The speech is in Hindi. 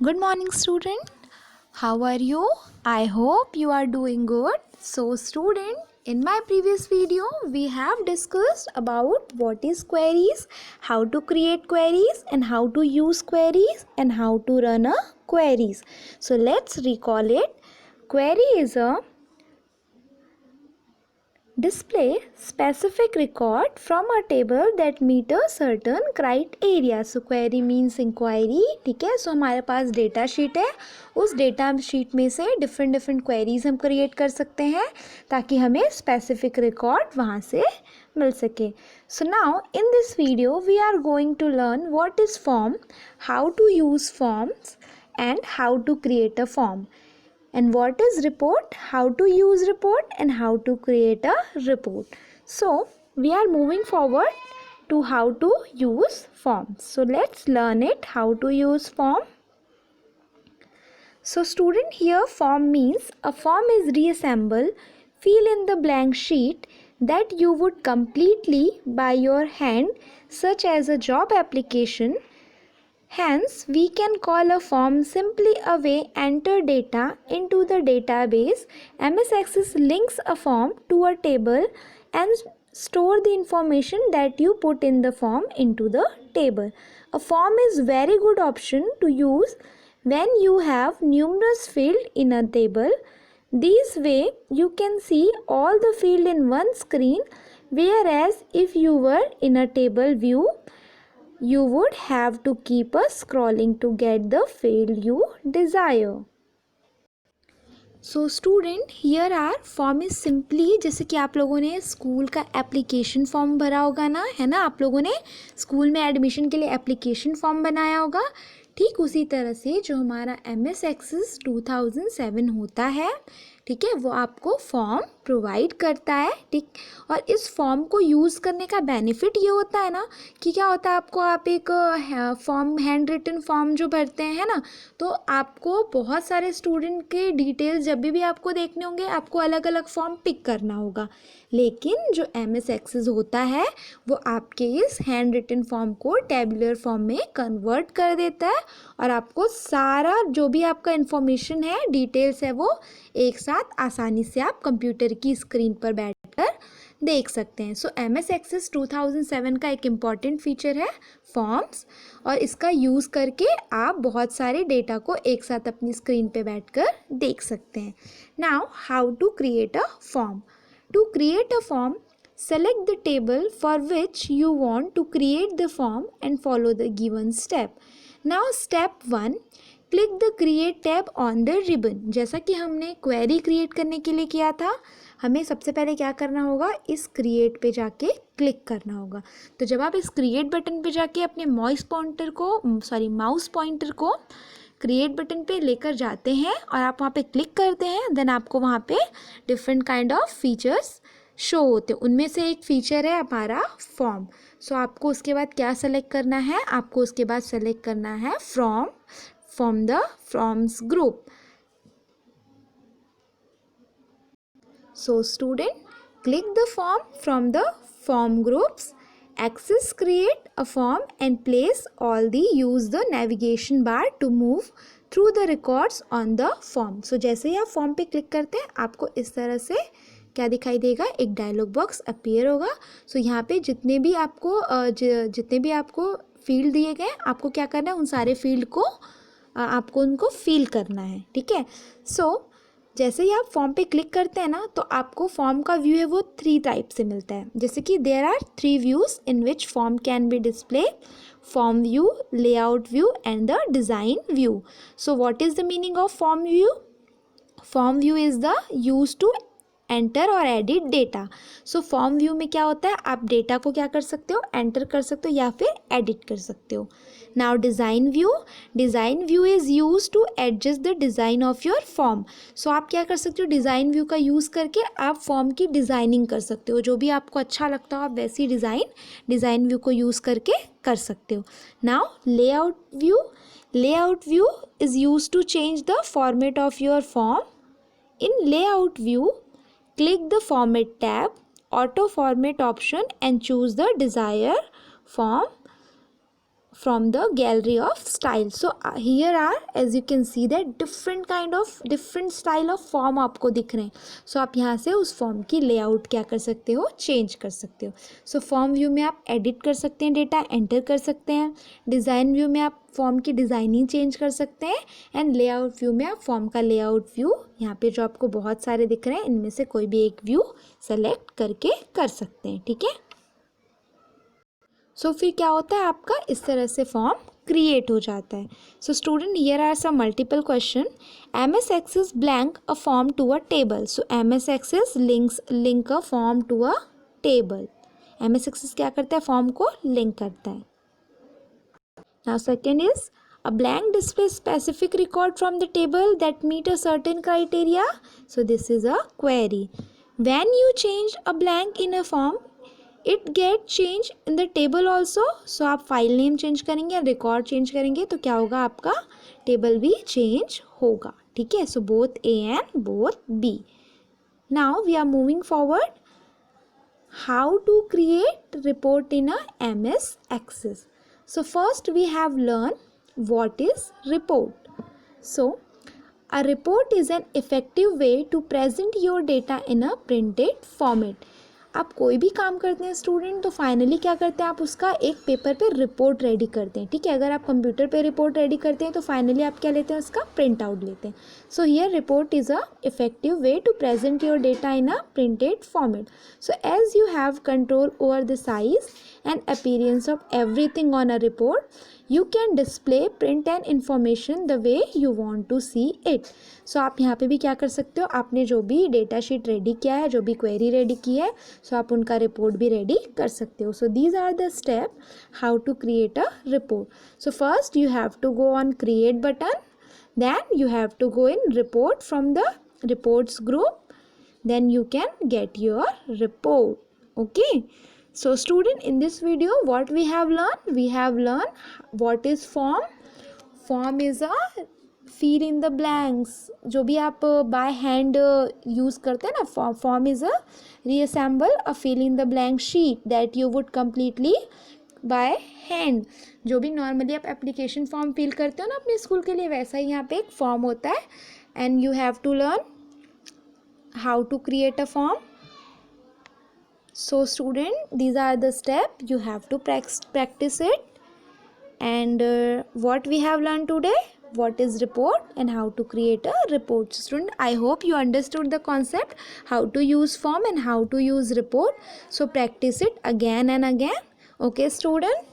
Good morning, student. How are you? I hope you are doing good. So, student, in my previous video, we have discussed about what is queries, how to create queries, and how to use queries, and how to run a queries. So, let's recall it. Query is a display specific record from a table that meet a certain criteria. So query means inquiry. ठीक है, सो हमारे पास डेटा शीट है, उस डेटा शीट में से डिफरेंट क्वेरीज हम क्रिएट कर सकते हैं ताकि हमें स्पेसिफिक रिकॉर्ड वहाँ से मिल सके. So now in this video we are going to learn what is form, how to use forms and how to create a form, and what is report, how to use report, and how to create a report. So we are moving forward to how to use forms. So let's learn it, how to use form. So student, here form means a form is reassemble fill in the blank sheet that you would completely by your hand, such as a job application. Hence, we can call a form simply a way enter data into the database. MS Access links a form to a table and store the information that you put in the form into the table. A form is very good option to use when you have numerous fields in a table. This way, you can see all the field in one screen, whereas if you were in a table view, you would have to keep scrolling to get the field you desire. So student, here are form is simply, जैसे कि आप लोगों ने स्कूल का एप्लीकेशन फॉर्म भरा होगा ना, है ना, आप लोगों ने स्कूल में एडमिशन के लिए एप्लीकेशन फॉर्म बनाया होगा. ठीक उसी तरह से जो हमारा MS Access 2007 होता है, ठीक है, वो आपको फॉर्म प्रोवाइड करता है. ठीक, और इस फॉर्म को यूज़ करने का बेनिफिट ये होता है ना कि क्या होता है, आपको आप एक फॉर्म, हैंड रिटन फॉर्म जो भरते हैं, है ना, तो आपको बहुत सारे स्टूडेंट के डिटेल्स जब भी आपको देखने होंगे, आपको अलग अलग फॉर्म पिक करना होगा. लेकिन जो MS Access होता है वो आपके इस हैंड रिटन फॉर्म को टेबुलर फॉर्म में कन्वर्ट कर देता है और आपको सारा जो भी आपका इन्फॉर्मेशन है, डिटेल्स है, वो एक साथ आसानी से आप कंप्यूटर की स्क्रीन पर बैठकर देख सकते हैं. सो MS Access 2007 का एक इम्पॉर्टेंट फीचर है फॉर्म्स, और इसका यूज़ करके आप बहुत सारे डेटा को एक साथ अपनी स्क्रीन पे बैठकर देख सकते हैं. Now how to create a form. To create a form, select the table for which you want to create the form and follow the given step. Now step 1, click the create tab on the ribbon. जैसा कि हमने क्वेरी क्रिएट करने के लिए किया था, हमें सबसे पहले क्या करना होगा, इस क्रिएट पे जाके क्लिक करना होगा. तो जब आप इस क्रिएट बटन पे जाके अपने माउस पॉइंटर को क्रिएट बटन पे लेकर जाते हैं और आप वहाँ पे क्लिक करते हैं, देन आपको वहाँ पे different kind of features show होते हैं. उनमें से एक फीचर है हमारा फॉर्म. सो आपको उसके बाद क्या सेलेक्ट करना है, आपको उसके बाद सेलेक्ट करना है from the forms group. So student, click the form from the form groups. Access create a form and place all the use the navigation bar to move through the records on the form. So जैसे ही आप फॉर्म पे क्लिक करते हैं, आपको इस तरह से क्या दिखाई देगा, एक डायलॉग बॉक्स अपीयर होगा. सो यहाँ पे जितने भी आपको फील्ड दिए गए, आपको क्या करना है, उन सारे फील्ड को आपको उनको फिल करना है. ठीक है. सो जैसे ही आप फॉर्म पे क्लिक करते हैं ना, तो आपको फॉर्म का व्यू है वो 3 टाइप से मिलता है. जैसे कि there are 3 views in which form can be display: form view, layout view and the design view. So what is the meaning of form view? Form view is the use to enter or edit data. So form view में क्या होता है, आप डेटा को क्या कर सकते हो, एंटर कर सकते हो या फिर एडिट कर सकते हो. Now design view is use to adjust the design of your form. So आप क्या कर सकते हो, डिज़ाइन व्यू का यूज़ करके आप फॉर्म की डिज़ाइनिंग कर सकते हो. जो भी आपको अच्छा लगता हो आप वैसी डिज़ाइन व्यू को यूज़ करके कर सकते हो. Now layout view is use to change the format of your form. In layout view, click the format tab, auto format option and choose the desired from the gallery of style. So here are, as you can see that different style of form आपको दिख रहे हैं. So आप यहाँ से उस फॉर्म की लेआउट क्या कर सकते हो, चेंज कर सकते हो. So फॉर्म व्यू में आप एडिट कर सकते हैं, डेटा एंटर कर सकते हैं. डिज़ाइन व्यू में आप फॉर्म की डिज़ाइनिंग चेंज कर सकते हैं. एंड लेआउट व्यू में आप फॉर्म का लेआउट व्यू, यहाँ पे जो आपको बहुत सारे दिख रहे हैं इनमें से कोई भी एक व्यू सेलेक्ट करके कर सकते हैं. ठीक है. सो फिर क्या होता है, आपका इस तरह से फॉर्म क्रिएट हो जाता है. So student, here are some multiple question. MS Access blank a form to a table. So MS Access link a form to a table. MS Access क्या करता है, फॉर्म को लिंक करता है. Now second is a blank displays specific record from the table that meet a certain criteria. So this is a query. When you change a blank in a form, it get change in the table also. So आप फाइल नेम चेंज करेंगे, रिकॉर्ड चेंज करेंगे तो क्या होगा, आपका टेबल भी चेंज होगा. ठीक है. So both A and both B. Now we are moving forward. How to create report in a MS Access. So first we have learned what is report. So a report is an effective way to present your data in a printed format. आप कोई भी काम करते हैं स्टूडेंट तो फाइनली क्या करते हैं, आप उसका एक पेपर पे रिपोर्ट रेडी करते हैं. ठीक है. अगर आप कंप्यूटर पे रिपोर्ट रेडी करते हैं तो फाइनली आप क्या लेते हैं, उसका प्रिंट आउट लेते हैं. So here report is a effective way to present your data in a printed format. So as you have control over the size and appearance of everything on a report, you can display, print and information the way you want to see it. So आप यहाँ पे भी क्या कर सकते हो, आपने जो भी डेटा शीट रेडी किया है, जो भी क्वेरी रेडी की है, so आप उनका रिपोर्ट भी रेडी कर सकते हो. So these are the steps how to create a report. So first you have to go on create button, then you have to go in report from the reports group, then you can get your report. Okay. So student, in this video what we have learned what is form. Form is a fill in the blanks. जो भी आप by hand use करते हैं ना, form is a reassemble a fill in the blank sheet that you would completely by hand. जो भी नॉर्मली आप एप्लीकेशन फॉर्म फिल करते हो ना अपने स्कूल के लिए, वैसा ही यहाँ पे एक फॉर्म होता है. And you have to learn how to create a form. So student, these are the steps you have to practice it. And what we have learned today, what is report and how to create a report. Student, I hope you understood the concept, how to use form and how to use report. So practice it again and again. Okay student.